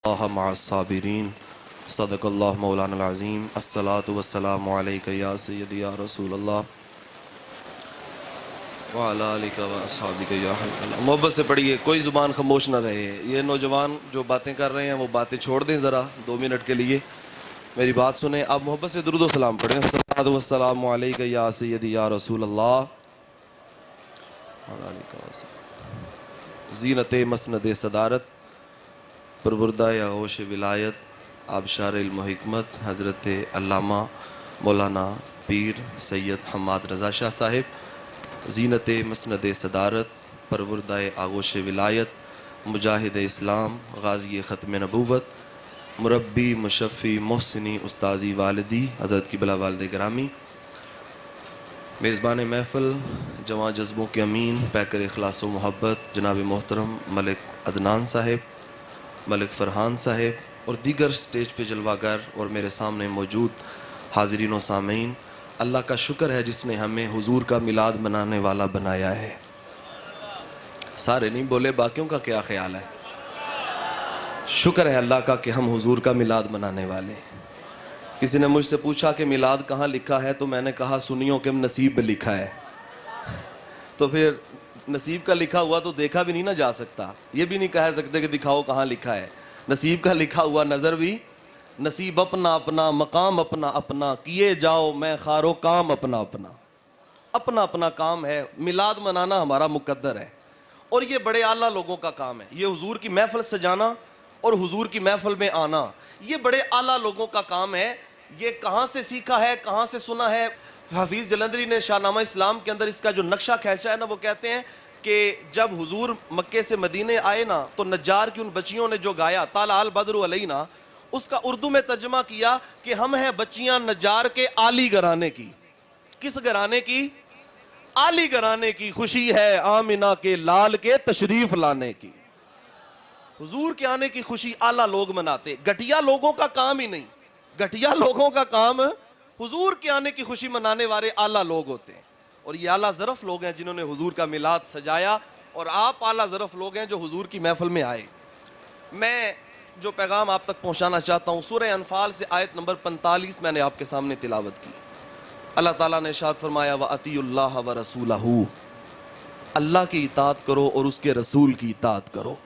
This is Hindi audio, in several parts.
साबिरीन सदक़ल्लाहु मौलाना अज़ीम। अस्सलातु वस्सलामु अलैका या सय्यदी या रसूलल्लाह व अला आलिका व अस्हाबिका या हबीबल्लाह। मोहब्बत से पढ़िए, कोई ज़ुबान खामोश ना रहे। ये नौजवान जो बातें कर रहे हैं वो बातें छोड़ दें ज़रा 2 मिनट के लिए, मेरी बात सुने। आप मोहब्बत से दुरूद व सलाम पढ़ें। अस्सलातु वस्सलामु अलैका या सय्यदी या रसूलल्लाह व अला आलिका व अस्हाबिका। ज़ीनत मसनद सदारत परवरदा आगोश विलायत आबशार इल्म हिकमत हज़रत अल्लामा मौलाना पीर सैयद हम्माद रज़ा शाह साहिब। ज़ीनत मसनद सदारत परवरदा आगोश विलायत मुजाहिद इस्लाम गाज़ी ख़त्म नबूवत मुरब्बी मुशफ़ी मोहसिनी उस्ताज़ी वालिदी हज़रत क़िबला वालिद गिरामी, मेज़बान महफ़िल जवां जज्बों के अमीन पैकर इखलास व मोहब्बत जनाब मोहतरम मलिक अदनान साहिब, मलिक फ़रहान साहिब और दीगर स्टेज पे जलवागर और मेरे सामने मौजूद हाज़रीन व सामीन, अल्लाह का शुक्र है जिसने हमें हुजूर का मिलाद मनाने वाला बनाया है। सारे नहीं बोले, बाकियों का क्या ख्याल है? शुक्र है अल्लाह का कि हम हुजूर का मिलाद मनाने वाले हैं। किसी ने मुझसे पूछा कि मिलाद कहाँ लिखा है, तो मैंने कहा सुनियों के नसीब में लिखा है। तो फिर नसीब का लिखा हुआ तो देखा भी नहीं ना जा सकता, ये भी नहीं कह सकते कि दिखाओ कहाँ लिखा है। नसीब का लिखा हुआ नज़र भी, नसीब अपना अपना मकाम अपना अपना, किए जाओ मैं खारो काम अपना अपना, अपना अपना काम है। मिलाद मनाना हमारा मुकद्दर है और ये बड़े आला लोगों का काम है। ये हुजूर की महफिल सजाना और हुजूर की महफिल में आना, ये बड़े आला लोगों का काम है। ये कहाँ से सीखा है, कहाँ से सुना है? हफीज़ जलंधरी ने शाहनामा इस्लाम के अंदर इसका जो नक्शा खींचा है ना, वो कहते हैं कि जब हुजूर मक्के से मदीने आए ना, तो नज्जार की उन बच्चियों ने जो गाया ताला अल बद्रु अलैना, उसका उर्दू में तर्जमा किया कि हम हैं बच्चियां नज्जार के आली घराने की। किस घराने की? आली घराने की। खुशी है आमिना के लाल के तशरीफ लाने की। हुजूर के आने की खुशी आला लोग मनाते, घटिया लोगों का काम ही नहीं। घटिया लोगों का काम हुजूर के आने की खुशी मनाने वाले आला लोग होते हैं। और ये आला ज़रफ़ लोग हैं जिन्होंने हुजूर का मिलाद सजाया, और आप आला ज़रफ़ लोग हैं जो हुजूर की महफिल में आए। मैं जो पैगाम आप तक पहुंचाना चाहता हूँ, सूरह अनफाल से आयत नंबर 45 मैंने आपके सामने तिलावत की। अल्लाह ताला ने इरशाद फरमाया व अतीउल्लाह व रसूलहू, अल्लाह की इताअत करो और उसके रसूल की इताअत करो।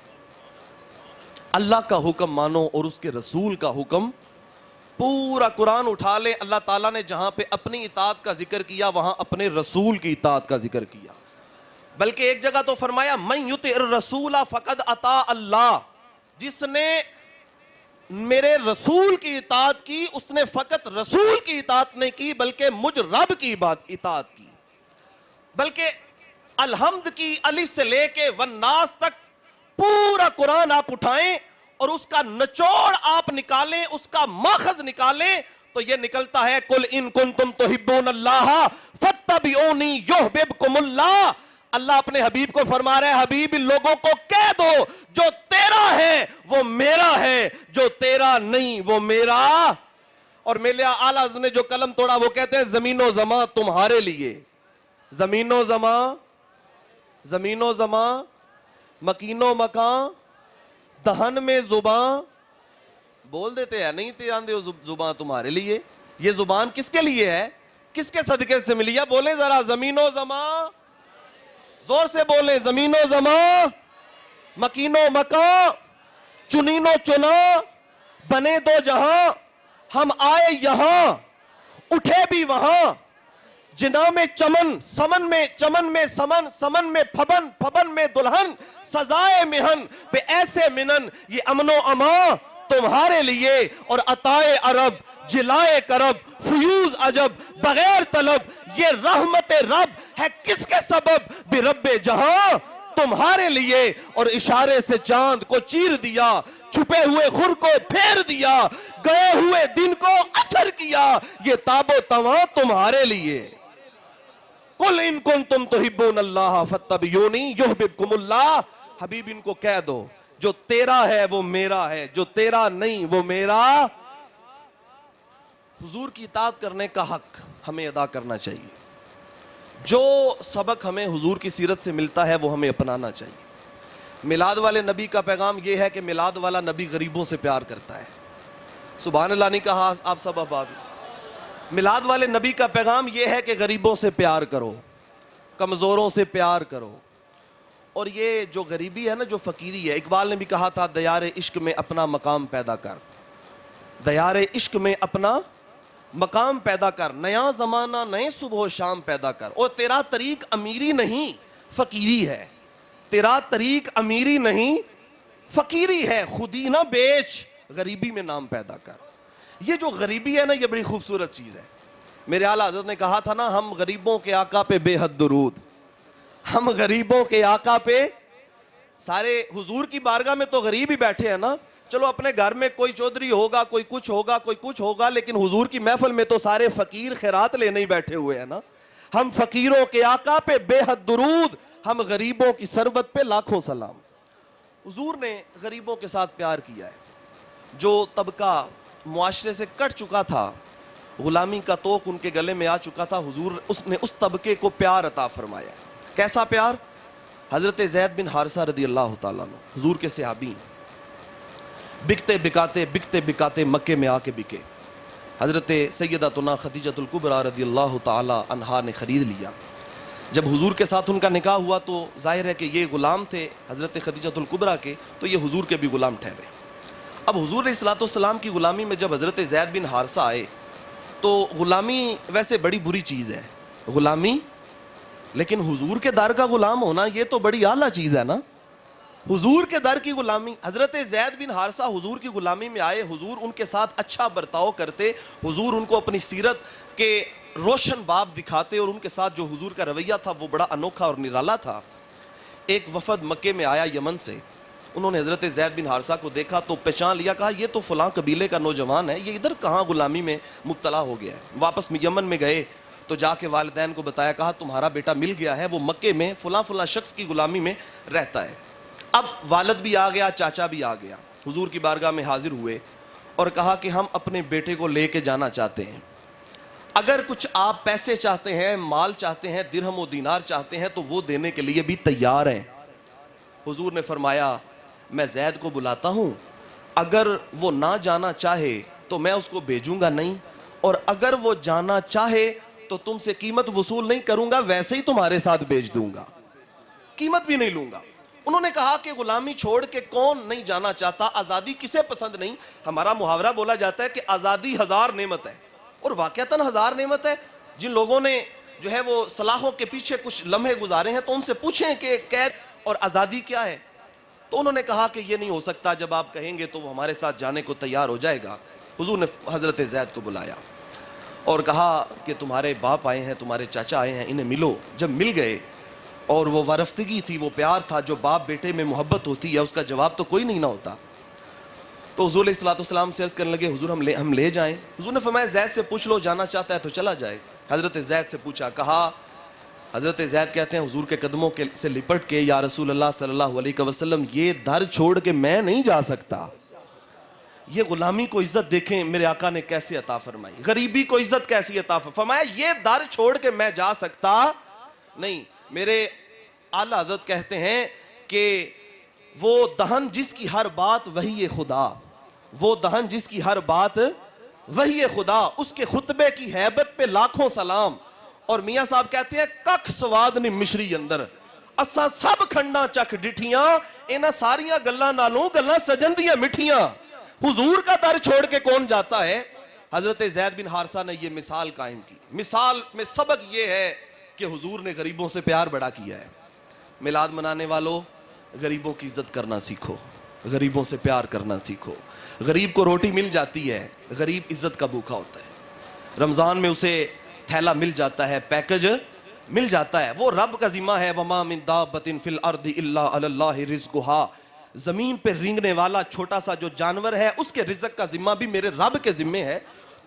अल्लाह का हुक्म मानो और उसके रसूल का हुक्म। पूरा कुरान उठा ले, अल्लाह ताला ने जहां पे अपनी इताअत का जिक्र किया वहां अपने रसूल की इताअत का जिक्र किया। बल्कि एक जगह तो फरमाया मन युतिर रसूला फकद अता अल्लाह, जिसने मेरे रसूल की इताअत की उसने फकत रसूल की इताअत नहीं की बल्कि मुझ रब की इताअत की। बल्कि अलहम्द की अलिफ से लेके वन्नास तक पूरा कुरान आप उठाएं और उसका निचोड़ आप निकालें, उसका माखज निकालें, तो यह निकलता है कुल इन कुंतुम तुहिब्बूनल्लाह फत्तबिऊनी युहबिबकुमुल्लाह। अल्लाह अपने हबीब को फरमा रहा है, हबीब इन लोगों को कह दो जो तेरा है वो मेरा है, जो तेरा नहीं वो मेरा। और मेले आला ने जो कलम तोड़ा वो कहते हैं जमीनो जमा तुम्हारे लिए। जमीनो जमा, जमीनो जमा, मकीनो मकां, दहन में जुबान। बोल देते हैं नहीं ते आंदे हो जुबान तुम्हारे लिए। ये जुबान किसके लिए है, किसके सदके से मिली है? बोले जरा, जमीनो जमा, जोर से बोले, जमीनो जमा, मकीनो मकां, चुनीनो चुना, बने दो जहां, हम आए यहां, उठे भी वहां, जिना में चमन, समन में चमन में समन, समन में फबन, फबन में दुल्हन, सजाए मिहन पे ऐसे मिनन, ये अमनो अमा तुम्हारे लिए। और अताए अरब जिलाए करब फ्यूज अजब बगैर तलब, ये रहमत रब है किसके सबब बिरब्बे जहां तुम्हारे लिए। और इशारे से चांद को चीर दिया, छुपे हुए खुर को फेर दिया, गए हुए दिन को असर किया, ये ताबो तवा तुम्हारे लिए। कुल इन कुंतुम तुहिब्बूनल्लाह फत्तबिऊनी युहबिबकुमुल्लाह, हबीब इनको कह दो जो तेरा है वो मेरा है, जो तेरा नहीं वो मेरा। हुजूर की इताअत करने का हक हमें अदा करना चाहिए। जो सबक हमें हुजूर की सीरत से मिलता है वो हमें अपनाना चाहिए। मिलाद वाले नबी का पैगाम यह है कि मिलाद वाला नबी गरीबों से प्यार करता है। सुभान अल्लाह नहीं कहा आप सब अहबाब। मिलाद वाले नबी का पैगाम यह है कि गरीबों से प्यार करो, कमज़ोरों से प्यार करो। और ये जो गरीबी है ना, जो फ़कीरी है, इकबाल ने भी कहा था दयारे इश्क में अपना मकाम पैदा कर, दयारे इश्क में अपना मकाम पैदा कर, नया ज़माना नए सुबह शाम पैदा कर। और तेरा तरीक अमीरी नहीं फ़कीरी है, तेरा तरीक अमीरी नहीं फ़कीरी है, खुदी ना बेच गरीबी में नाम पैदा कर। ये जो गरीबी है ना, ये बड़ी खूबसूरत चीज़ है। मेरे आला हज़रत ने कहा था ना, हम गरीबों के आका पे बेहद दुरूद, हम गरीबों के आका पे। सारे हुजूर की बारगाह में तो गरीब ही बैठे हैं ना। चलो अपने घर में कोई चौधरी होगा, कोई कुछ होगा, कोई कुछ होगा, लेकिन हुजूर की महफिल में तो सारे फकीर खैरात लेने ही बैठे हुए हैं ना। हम फकीरों के आका पे बेहद दुरूद, हम गरीबों की सरबत पे लाखों सलाम। हुजूर ने गरीबों के साथ प्यार किया है। जो तबका मुआशरे से कट चुका था, गुलामी का तोक उनके गले में आ चुका था, हुजूर उसने उस तबके को प्यार अता फरमाया। कैसा प्यार? हजरत ज़ैद बिन हारिसा रदी अल्लाह तआला अन्हु, हुजूर के सहाबी, बिकते बिकाते मक्के में आके बिके। हजरत सैयदतुना खदीजतुल कुबरा रदी अल्लाह तआला अन्हा ने ख़रीद लिया। जब हुजूर के साथ उनका निकाह हुआ तो जाहिर है कि ये ग़ुलाम थे हजरत खदीजतुल कुबरा के, तो ये हुजूर के भी ग़ुलाम ठहरे। अब हुजूर अलैहिस्सलाम की ग़ुलामी में जब हजरत ज़ैद बिन हारिसा आए, तो ग़ुलामी वैसे बड़ी बुरी चीज़ है ग़ुलामी, लेकिन हुजूर के दर का ग़ुलाम होना ये तो बड़ी आला चीज़ है ना। हुजूर के दर की ग़ुलामी, हजरत ज़ैद बिन हारिसा हुजूर की ग़ुलामी में आए, हुजूर उनके साथ अच्छा बर्ताव करते, हुजूर उनको अपनी सीरत के रोशन बाब दिखाते, और उनके साथ जो हुजूर का रवैया था वो बड़ा अनोखा और निराला था। एक वफद मक्के में आया यमन से, उन्होंने हजरत ज़ैद बिन हारिसा को देखा तो पहचान लिया, कहा ये तो फ़लाँ कबीले का नौजवान है, ये इधर कहाँ ग़ुलामी में मुब्तला हो गया है। वापस यमन में गए तो जाके वालिदैन को बताया, कहा तुम्हारा बेटा मिल गया है, वो मक्के में फ़लाँ शख्स की ग़ुलामी में रहता है। अब वालिद भी आ गया, चाचा भी आ गया, हुजूर की बारगाह में हाजिर हुए और कहा कि हम अपने बेटे को लेके जाना चाहते हैं, अगर कुछ आप पैसे चाहते हैं, माल चाहते हैं, दिरहम व दीनार चाहते हैं, तो वो देने के लिए भी तैयार हैं। हुजूर ने फरमाया मैं ज़ैद को बुलाता हूँ, अगर वो ना जाना चाहे तो मैं उसको भेजूंगा नहीं, और अगर वो जाना चाहे तो तुमसे कीमत वसूल नहीं करूंगा, वैसे ही तुम्हारे साथ भेज दूंगा, कीमत भी नहीं लूंगा। उन्होंने कहा कि गुलामी छोड़ के कौन नहीं जाना चाहता, आज़ादी किसे पसंद नहीं। हमारा मुहावरा बोला जाता है कि आज़ादी हज़ार नेमत है, और वाक़तन हज़ार नेमत है। जिन लोगों ने जो है वो सलाहों के पीछे कुछ लम्हे गुजारे हैं, तो उनसे पूछें कि कैद और आज़ादी क्या है, तो उन्होंने कहा कि ये नहीं हो सकता, जब आप कहेंगे तो वो हमारे साथ जाने को तैयार हो जाएगा। हुजूर ने हज़रत ज़ैद को बुलाया और कहा कि तुम्हारे बाप आए हैं, तुम्हारे चाचा आए हैं, इन्हें मिलो। जब मिल गए और वो वारफ्तगी थी, वो प्यार था जो बाप बेटे में मोहब्बत होती है, उसका जवाब तो कोई नहीं ना होता। तो हुजूर अलैहिस्सलाम से अर्ज़ करने लगे, हुजूर हम ले जाएं। हुजूर ने फरमाया ज़ैद से पूछ लो, जाना चाहता है तो चला जाए। हज़रत ज़ैद से पूछा, कहा हज़रत ज़ैद कहते हैं हुजूर के कदमों के से लिपट के, या रसूल अल्लाह सल्लल्लाहु अलैहि वसल्लम, ये दर छोड़ के मैं नहीं जा सकता। ये गुलामी को इज्जत देखें मेरे आका ने कैसे अता फरमाई, गरीबी को इज्जत कैसी अता फरमाया, ये दर छोड़ के मैं जा सकता नहीं। मेरे आला हज़रत कहते हैं कि वो दहन जिसकी हर बात वही खुदा, वो दहन जिसकी हर बात वही खुदा, उसके खुतबे की हैबत पे लाखों सलाम। और मियाँ साहब कहते हैं कख स्वाद नहीं मिश्री अंदर, असा सब खंडा चख डिठियां, इन्हां सारियां गल्लां नालों गल्लां सजन दियां मिठियां। हुजूर का दर छोड़ के कौन जाता है। हजरत ज़ैद बिन हारिसा ने यह मिसाल कायम की। मिसाल में सबक यह है कि हुजूर ने गरीबों से प्यार बड़ा किया है। मिलाद मनाने वालों, गरीबों की इज्जत करना सीखो, गरीबों से प्यार करना सीखो। गरीब को रोटी मिल जाती है, गरीब इज्जत का भूखा होता है। रमज़ान में उसे थैला मिल जाता है, पैकेज मिल जाता है, वो रब का जिम्मा है। वमा मिन दाब्बतिन फिल अर्दि इल्ला अलल्लाहि रिज़्क़ुहा, जमीन पे रेंगने वाला छोटा सा जो जानवर है उसके रिज़्क़ का जिम्मा भी मेरे रब के जिम्मे है।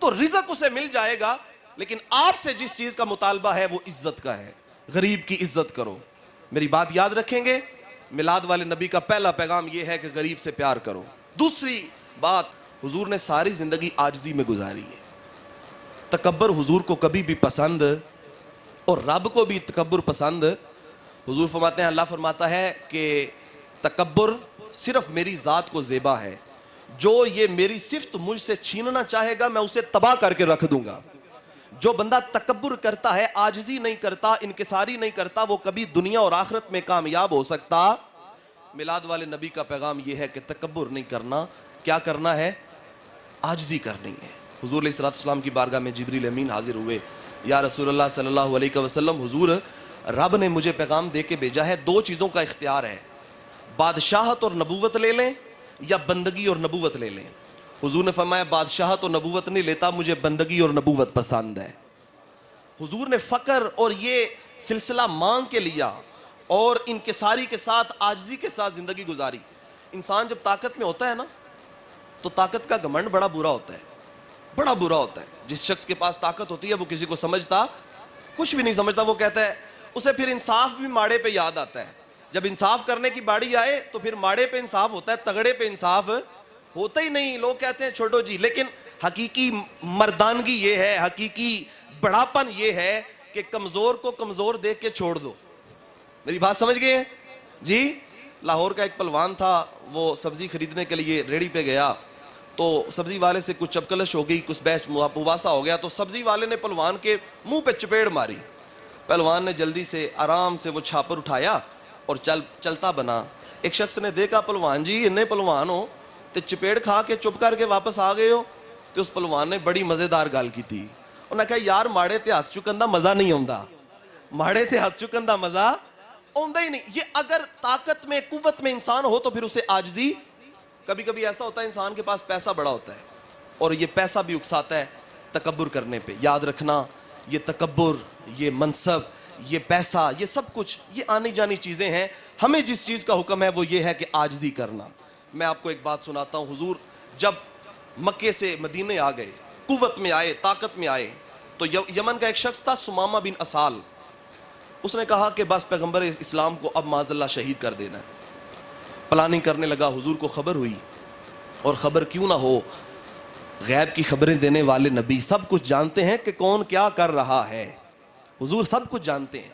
तो रिज़्क़ उसे मिल जाएगा, लेकिन आपसे जिस चीज का मुतालबा है वो इज्जत का है। गरीब की इज्जत करो। मेरी बात याद रखेंगे, मिलाद वाले नबी का पहला पैगाम यह है कि गरीब से प्यार करो। दूसरी बात, हुजूर ने सारी जिंदगी आजिज़ी में गुजारी है। तकब्बर हुजूर को कभी भी पसंद, और रब को भी तकब्बुर पसंद। हुजूर फरमाते हैं, अल्लाह फरमाता है कि तकब्बुर सिर्फ मेरी ज़ात को ज़ेबा है, जो ये मेरी सिफ्त मुझसे छीनना चाहेगा मैं उसे तबाह करके रख दूंगा। जो बंदा तकब्बुर करता है, आजिज़ी नहीं करता, इनकिसारी नहीं करता, वो कभी दुनिया और आखिरत में कामयाब हो सकता। मिलाद वाले नबी का पैगाम ये है कि तकब्बुर नहीं करना, क्या करना है? आजिज़ी करनी है। हुजूर अलैहिस्सलाम की बारगाह में जिब्रील अमीन हाजिर हुए, या रसूलुल्लाह सल्लल्लाहु अलैहि वसल्लम, हुजूर रब ने मुझे पैगाम दे के भेजा है, दो चीज़ों का इख्तियार है, बादशाहत और नबूवत ले लें या बंदगी और नबूवत ले लें। हुजूर ने फरमाया बादशाहत और नबूवत नहीं लेता, मुझे बंदगी और नबूवत पसंद है। हुजूर ने फ़क्र और ये सिलसिला मांग के लिया और इनकिसारी के साथ, आजिज़ी के साथ ज़िंदगी गुजारी। इंसान जब ताकत में होता है ना, तो ताकत का घमंड बड़ा बुरा होता है, बड़ा बुरा होता है। जिस शख्स के पास ताकत होती है वो किसी को समझता कुछ भी नहीं समझता, वो कहता है, उसे फिर इंसाफ भी माड़े पे याद आता है। जब इंसाफ करने की बारी आए तो फिर माड़े पे इंसाफ होता है, तगड़े पे इंसाफ होता ही नहीं। लोग कहते हैं छोड़ो जी, लेकिन हकीकी मर्दानगी ये है, हकीकी बड़ापन ये है कि कमज़ोर को कमज़ोर देख के छोड़ दो। मेरी बात समझ गए जी? लाहौर का एक पहलवान था, वो सब्ज़ी खरीदने के लिए रेडी पे गया, तो सब्ज़ी वाले से कुछ चपकलश हो गई, कुछ बहस मुवासा हो गया, तो सब्ज़ी वाले ने पहलवान के मुंह पे चपेड़ मारी। पहलवान ने जल्दी से आराम से वो छापर उठाया और चलता बना। एक शख्स ने देखा, पहलवान जी इन्ने पहलवान हो तो चपेड़ खा के चुप करके वापस आ गए हो। तो उस पहलवान ने बड़ी मज़ेदार गल की थी, उन्हें कहा, यार माड़े ते हाथ चुकन दा मज़ा नहीं आता, माड़े ते हाथ चुकन दा मज़ा आता ही नहीं। ये अगर ताकत में, कुव्वत में इंसान हो तो फिर उसे आजिज़ी। कभी कभी ऐसा होता है इंसान के पास पैसा बड़ा होता है और ये पैसा भी उकसाता है तकब्बुर करने पे। याद रखना, ये तकब्बुर, ये मनसब, ये पैसा, ये सब कुछ ये आनी जानी चीज़ें हैं। हमें जिस चीज़ का हुक्म है वो ये है कि आजिज़ी करना। मैं आपको एक बात सुनाता हूँ। हुजूर जब मक्के से मदीने आ गए, कुव्वत में आए, ताकत में आए, तो यमन का एक शख्स था सुमामा बिन असाल। उसने कहा कि बस पैगंबर इस्लाम को अब माज़अल्लाह शहीद कर देना है। प्लानिंग करने लगा। हुजूर को खबर हुई, और ख़बर क्यों ना हो, गैब की खबरें देने वाले नबी सब कुछ जानते हैं कि कौन क्या कर रहा है। हुजूर सब कुछ जानते हैं।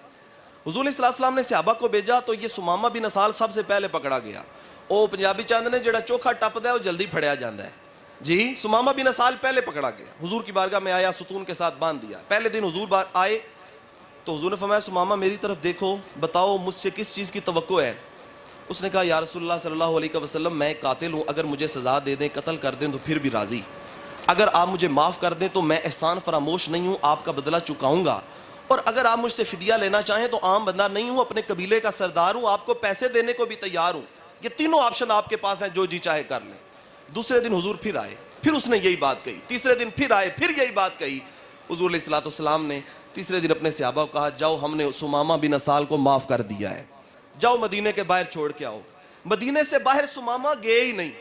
हुजूर अलैहिस्सलाम ने सहाबा को भेजा, तो ये सुमामा बिन असाल सबसे पहले पकड़ा गया। ओ पंजाबी चंद ने जेड़ा चोखा टपदा है वो जल्दी फड़िया जाता है जी। सुमामा बिन असाल पहले पकड़ा गया, हुजूर की बारगाह में आया, सुतून के साथ बांध दिया। पहले दिन हुजूर आए तो हुजूर ने फरमाया, सुमामा मेरी तरफ देखो, बताओ मुझसे किस चीज़ की तवक्को है। उसने कहा, या रसूलुल्लाह सल्लल्लाहु अलैहि वसल्लम, मैं एक कातिल हूँ, अगर मुझे सज़ा दे दें, कत्ल कर दें तो फिर भी राज़ी। अगर आप मुझे माफ़ कर दें तो मैं एहसान फरामोश नहीं हूँ, आपका बदला चुकाऊँगा। और अगर आप मुझसे फिदिया लेना चाहें तो आम बंदा नहीं हूँ, अपने कबीले का सरदार हूँ, आपको पैसे देने को भी तैयार हूँ। ये तीनों ऑप्शन आपके पास हैं, जो जी चाहे कर लें। दूसरे दिन हुजूर फिर आए, फिर उसने यही बात कही। तीसरे दिन फिर आए, फिर यही बात कही। हुजूर अलैहिस्सलाम ने तीसरे दिन अपने सहाबा को कहा, जाओ हमने सुमामा बिन असाल को माफ़ कर दिया है, जाओ मदीने के बाहर छोड़ के आओ। मदीने से बाहर सुमामा गए ही नहीं,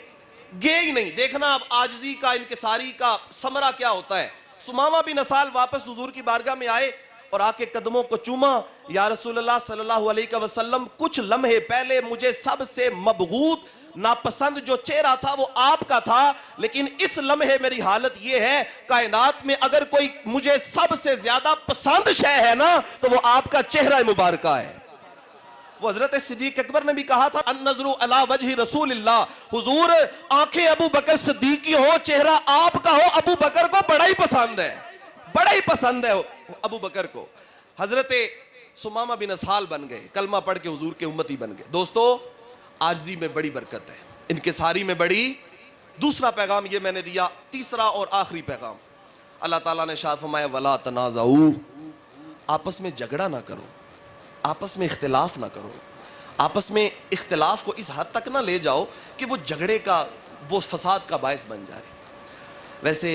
गए ही नहीं। देखना अब आजिज़ी का, इनकिसारी का समरा क्या होता है। सुमामा बिन असाल वापस हुजूर की बारगाह में आए और आके कदमों को चूमा। या रसूलुल्लाह सल्लल्लाहु अलैहि वसल्लम, कुछ लम्हे पहले मुझे सबसे मबगूत, नापसंद जो चेहरा था वो आपका था, लेकिन इस लम्हे मेरी हालत ये है, कायनात में अगर कोई मुझे सबसे ज्यादा पसंद शय है ना तो वो आपका चेहरा मुबारक है। वो हजरत सिद्दीक अकबर ने भी कहा था, अन-नज़रु अला वजहि रसूलिल्लाह, हुजूर आंखें अबू बकर सिद्दीक की हो, चेहरा आपका हो। अबू बकर को बड़ा ही पसंद है, बड़ा ही पसंद है अबू बकर को। हजरत सुमामा बिन असाल बन गए, कलमा पढ़ के हुजूर के उम्मती बन गए। दोस्तों, आजिज़ी में बड़ी बरकत है, इनकिसारी में बड़ी। दूसरा पैगाम ये मैंने दिया, तीसरा और आखिरी पैगाम, अल्लाह ताला ने शाह फरमाया, वला तनाज़ऊ, आपस में झगड़ा ना करो, आपस में इख्तिलाफ ना करो, आपस में इख्तिलाफ को इस हद तक ना ले जाओ कि वो झगड़े का, वो फसाद का बायस बन जाए। वैसे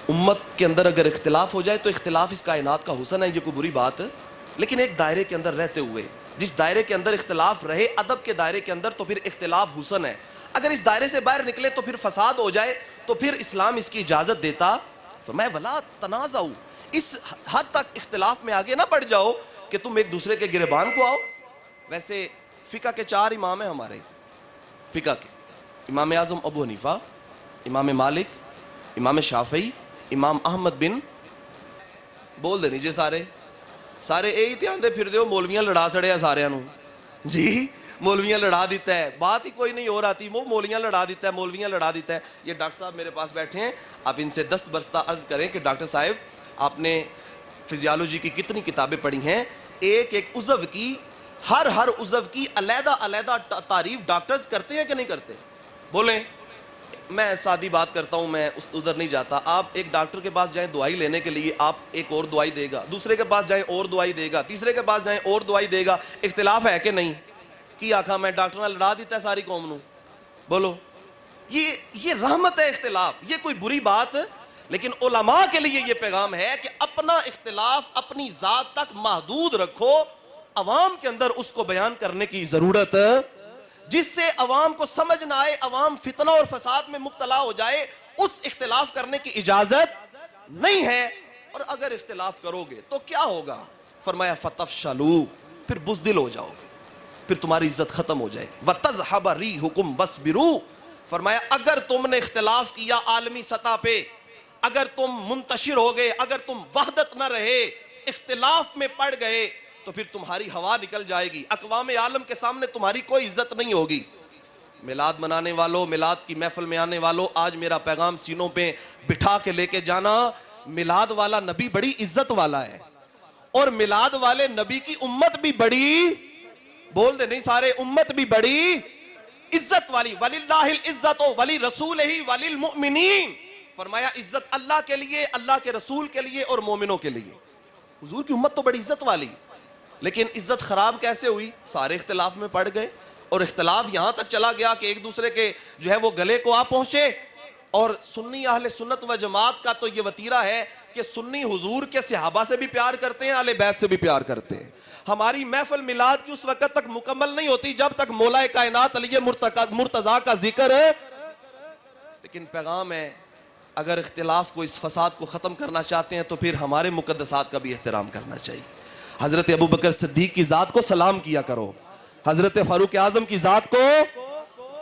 उम्मत के अंदर अगर इख्तिलाफ हो जाए तो इख्तिलाफ इस कायनात का हुसन है, ये कोई बुरी बात है, लेकिन एक दायरे के अंदर रहते हुए, जिस दायरे के अंदर इख्तिलाफ रहे, अदब के दायरे के अंदर, तो फिर इख्तिलाफ हुसन है। अगर इस दायरे से बाहर निकले तो फिर फसाद हो जाए, तो फिर इस्लाम इसकी इजाज़त देता। तो मैं वला तनाज़ऊ, इस हद तक इख्तिलाफ में आगे ना बढ़ जाओ कि तुम एक दूसरे के गिरबान को आओ। वैसे फ़िक़्ह के 4 इमाम हैं हमारे, फ़िक़्ह के इमाम आज़म अबू हनीफ़ा, इमाम मालिक, इमाम शाफ़ई, इमाम अहमद बिन, बोल दे नीचे सारे सारे यही ध्यान दे फिर दो, मौलवियां लड़ा सड़िया सारिਆਂ ਨੂੰ जी। मौलवियाँ लड़ा देता है, बात ही कोई नहीं हो रहा थी, वो मौलवियाँ लड़ा देता है, मौलवियाँ लड़ा देता है। ये डॉक्टर साहब मेरे पास बैठे हैं, आप इनसे 10 बरसा अर्ज करें कि डॉक्टर साहब आपने फिजियोलॉजी की कितनी किताबें पढ़ी हैं, एक एक उज़व की, हर उज़व की अलहदा अलहदा तारीफ डॉक्टर्स करते हैं कि नहीं करते? बोलें। मैं सादी बात करता हूं, मैं उधर नहीं जाता। आप एक डॉक्टर के पास जाएं दवाई लेने के लिए, आप एक और दवाई देगा, दूसरे के पास जाएं और दवाई देगा, तीसरे के पास जाएं और दवाई देगा। इख्तिलाफ है कि नहीं? की आखा मैं डॉक्टर ने लड़ा देता है सारी कौम नू। बोलो, ये रहमत है इख्तिलाफ, ये कोई बुरी बात, लेकिन उलमा के लिए ये पैगाम है कि अपना इख्तिलाफ अपनी जात तक महदूद रखो, अवाम के अंदर उसको बयान करने की जरूरत, जिससे अवाम को समझ ना आए, अवाम फितना और फसाद में मुब्तला हो जाए, उस इख्तिलाफ करने की इजाजत नहीं है। और अगर इख्तिलाफ करोगे तो क्या होगा? फरमाया फतफशलू, फिर बुज़दिल हो जाओगे, फिर तुम्हारी इज्जत खत्म हो जाएगी। वतज़हब रिहुकुम बस्बिरू, फरमाया अगर तुमने इख्तिलाफ किया आलमी सतह पे, अगर तुम मुंतशिर हो गए, अगर तुम वहदत न रहे, इख्तिलाफ में पड़ गए, तो फिर तुम्हारी हवा निकल जाएगी, अक़वाम आलम के सामने तुम्हारी कोई इज्जत नहीं होगी। मिलाद मनाने वालों, मिलाद की महफिल में आने वालों, आज मेरा पैगाम सीनों पे बिठा के लेके जाना, मिलाद वाला नबी बड़ी इज्जत वाला है, और मिलाद वाले नबी की उम्मत भी बड़ी, बोल दे नहीं सारे, उम्मत भी बड़ी इज्जत वाली। वलिल्लाहिल इज्जतु वली रसूलिही वलिल मुमिनीन, फरमाया इज्जत अल्लाह के लिए, अल्लाह के रसूल के लिए और मोमिनों के लिए। हुजूर की उम्मत तो बड़ी इज्जत वाली, लेकिन इज्जत खराब कैसे हुई? सारे इख्तिलाफ में पड़ गए, और इख्तिलाफ यहां तक चला गया कि एक दूसरे के जो है वो गले को आ पहुंचे। और सुन्नी अहले सुन्नत व जमात का तो ये वतीरा है कि सुन्नी हुजूर के सहाबा से भी प्यार करते हैं, अहले बैत से भी प्यार करते हैं। हमारी महफिल मिलाद की उस वक्त तक मुकम्मल नहीं होती जब तक मौलाए कायनात अली मुर्तजा का जिक्र है। लेकिन पैगाम है, अगर इख्तिलाफ को, इस फसाद को ख़त्म करना चाहते हैं तो फिर हमारे मुक़द्दसात का भी एहतराम करना चाहिए। हज़रत अबू बकर सिद्दीक़ की ज़ात को सलाम किया करो, हज़रत फ़ारूक आज़म की ज़ात को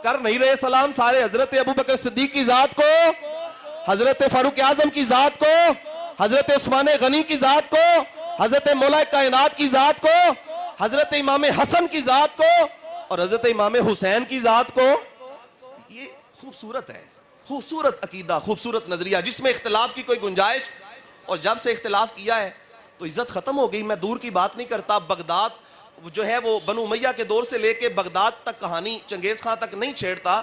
कर नहीं रहे सलाम सारे, हज़रत अबू बकर सिद्दीक़ की ज़ात को, हज़रत फ़ारूक आज़म की ज़ात को, हज़रत उस्मान गनी की ज़ात को, हज़रत मौलाए कायनात की ज़ात को, हज़रत इमाम हसन की ज़ात को, और हज़रत इमाम हुसैन की ज़ात को। ये खूबसूरत है, खूबसूरत अकीदा, खूबसूरत नजरिया, जिसमें इख्तिलाफ की कोई गुंजाइश, और जब से इख्तिलाफ किया है तो इज्जत खत्म हो गई। मैं दूर की बात नहीं करता, बगदाद जो है वो बनु उमैया के दौर से लेके बगदाद तक कहानी चंगेज खां तक नहीं छेड़ता।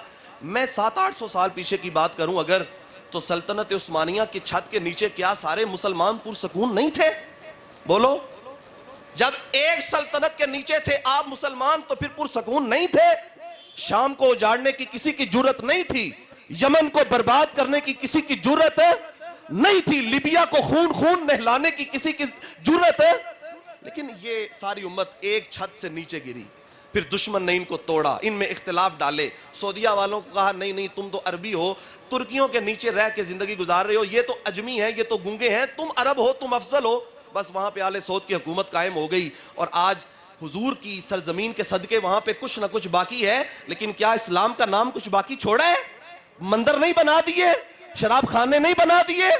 मैं 700-800 साल पीछे की बात करूं अगर, तो सल्तनत उस्मानिया की छत के नीचे क्या सारे मुसलमान पुरसकून नहीं थे? बोलो, जब एक सल्तनत के नीचे थे आप मुसलमान तो फिर पुरसकून नहीं थे? शाम को उजाड़ने की किसी की जुर्रत नहीं थी, यमन को बर्बाद करने की किसी की जुर्रत नहीं थी, लिबिया को खून खून नहलाने की किसी की जुर्रत है, लेकिन ये सारी उम्मत एक छत से नीचे गिरी। फिर दुश्मन ने इनको तोड़ा, इनमें इख्तिलाफ डाले। सऊदिया वालों को कहा नहीं नहीं तुम तो अरबी हो, तुर्कियों के नीचे रह के जिंदगी गुजार रहे हो, ये तो अजमी है, ये तो गूंगे हैं, तुम अरब हो, तुम अफजल हो। बस वहां पे आले सऊद की हुकूमत कायम हो गई, और आज हुजूर की सरजमीन के सदके वहां पे कुछ ना कुछ बाकी है। लेकिन क्या इस्लाम का नाम कुछ बाकी छोड़ा है? मंदिर नहीं बना दिए, शराब खाने नहीं बना दिए,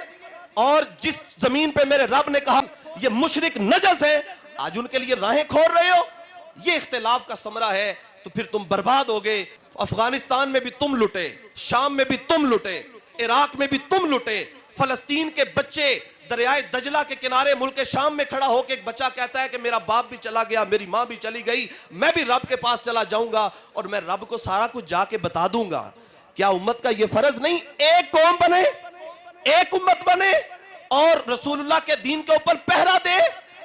और जिस जमीन पे मेरे रब ने कहा ये मुशरिक नजस है, आज उनके लिए राहें खोल रहे हो। ये इख्तिलाफ का समरा है, तो फिर तुम बर्बाद हो गए। अफगानिस्तान में भी तुम लुटे, शाम में भी तुम लुटे, इराक में भी तुम लुटे। फलस्तीन के बच्चे दरियाए दजला के किनारे मुल्क शाम में खड़ा होकर एक बच्चा कहता है कि मेरा बाप भी चला गया, मेरी माँ भी चली गई, मैं भी रब के पास चला जाऊंगा और मैं रब को सारा कुछ जाके बता दूंगा। क्या उम्मत का यह फर्ज नहीं एक कौम बने, एक उम्मत बने और रसूलुल्लाह के दीन के ऊपर पहरा दे?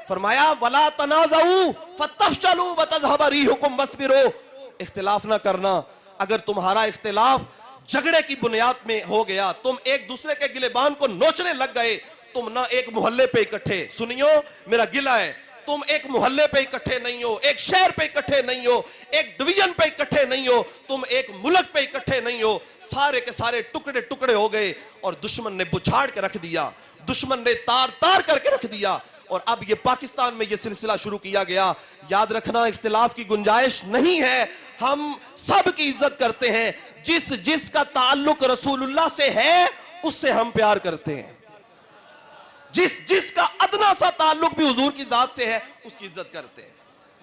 फरमाया वला तनाज़ऊ फतफशलू वतज़हब रिहुकुम वस्बिरू, इख्तिलाफ ना करना। अगर तुम्हारा इख्तिलाफ झगड़े की बुनियाद में हो गया, तुम एक दूसरे के गिलेबान को नोचने लग गए, तुम ना एक मोहल्ले पे इकट्ठे, सुनियो मेरा गिला है, तुम एक मोहल्ले पे इकट्ठे नहीं हो, एक शहर पे इकट्ठे नहीं हो, एक डिवीजन पे इकट्ठे नहीं हो, तुम एक मुल्क पे इकट्ठे नहीं हो, सारे के सारे टुकड़े टुकड़े हो गए और दुश्मन ने बुछाड़ के रख दिया, दुश्मन ने तार तार करके रख दिया। और अब ये पाकिस्तान में ये सिलसिला शुरू किया गया। याद रखना, इख्तिलाफ की गुंजाइश नहीं है, हम सब की इज्जत करते हैं, जिस जिसका ताल्लुक रसूलुल्लाह से है उससे हम प्यार करते हैं, जिस जिसका अदना सा ताल्लुक भी हुजूर की जात से है उसकी इज्जत करते हैं।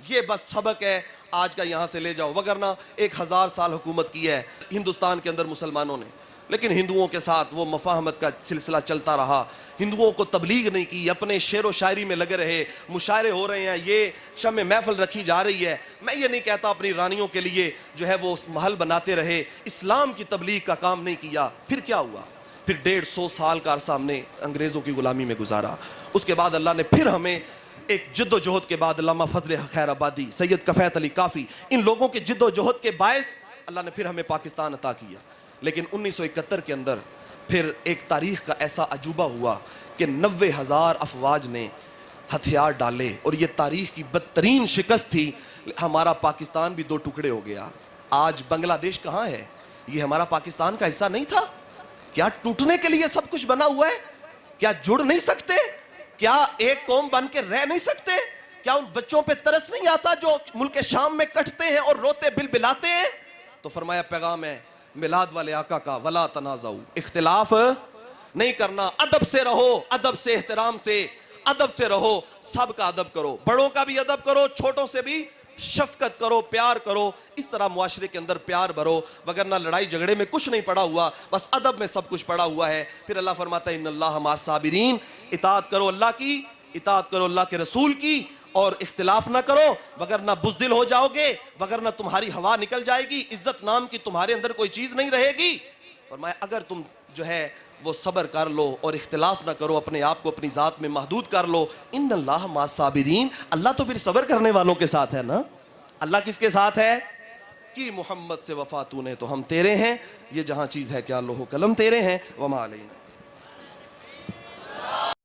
ये बस सबक है, आज का यहाँ से ले जाओ, वगरना 1000 साल हुकूमत की है हिंदुस्तान के अंदर मुसलमानों ने, लेकिन हिंदुओं के साथ वो मफाहमत का सिलसिला चलता रहा। हिंदुओं को तबलीग नहीं की, अपने शेर व शायरी में लगे रहे, मुशायरे हो रहे हैं, ये शम महफिल रखी जा रही है। मैं ये नहीं कहता अपनी रानियों के लिए जो है वो महल बनाते रहे, इस्लाम की तबलीग का काम नहीं किया। फिर क्या हुआ? फिर 150 साल का अरसा हमने अंग्रेज़ों की गुलामी में गुजारा। उसके बाद अल्लाह ने फिर हमें एक जिद्दोजहद के बाद अल्लामा फजल खैर आबादी, सैयद कफ़ैत अली काफ़ी, इन लोगों के जिद्दोजहद के बायस अल्लाह ने फिर हमें पाकिस्तान अता किया। लेकिन 1971 के अंदर फिर एक तारीख का ऐसा अजूबा हुआ कि 90,000 अफवाज ने हथियार डाले और ये तारीख की बदतरीन शिकस्त थी। हमारा पाकिस्तान भी 2 टुकड़े हो गया। आज बांग्लादेश कहाँ है? ये हमारा पाकिस्तान का हिस्सा नहीं था क्या? टूटने के लिए सब कुछ बना हुआ है क्या? जुड़ नहीं सकते क्या? एक कौम बन के रह नहीं सकते क्या? उन बच्चों पे तरस नहीं आता जो मुल्क शाम में कटते हैं और रोते बिलबिलाते हैं? तो फरमाया पैगाम है मिलाद वाले आका का, वला तनाज़ाऊ, इख्तिलाफ नहीं करना, अदब से रहो, अदब से, एहतराम से, अदब से रहो, सबका अदब करो, बड़ों का भी अदब करो, छोटों से भी शफकत करो, प्यार करो। इस तरह मुआशरे के अंदर प्यार भरो, वगरना लड़ाई झगड़े में कुछ नहीं पड़ा हुआ, बस अदब में सब कुछ पड़ा हुआ है। फिर अल्लाह फरमाता है इन्नल्लाह मअस साबिरीन, इताअत करो अल्लाह की, इताअत करो अल्लाह के रसूल की, और इख्तिलाफ ना करो, वगरना बुज़दिल हो जाओगे, वगरना तुम्हारी हवा निकल जाएगी, इज्जत नाम की तुम्हारे अंदर कोई चीज़ नहीं रहेगी। और मैं अगर तुम जो है वो सब्र कर लो और इख्तिलाफ ना करो, अपने आप को अपनी ज़ात में महदूद कर लो, इन्नल्लाह मअस साबिरीन, अल्लाह तो फिर सब्र करने वालों के साथ है ना। अल्लाह किसके साथ है? कि मोहम्मद से वफा तूने तो हम तेरे हैं, ये जहाँ चीज़ है क्या लोहो कलम तेरे हैं, वमा अलैना।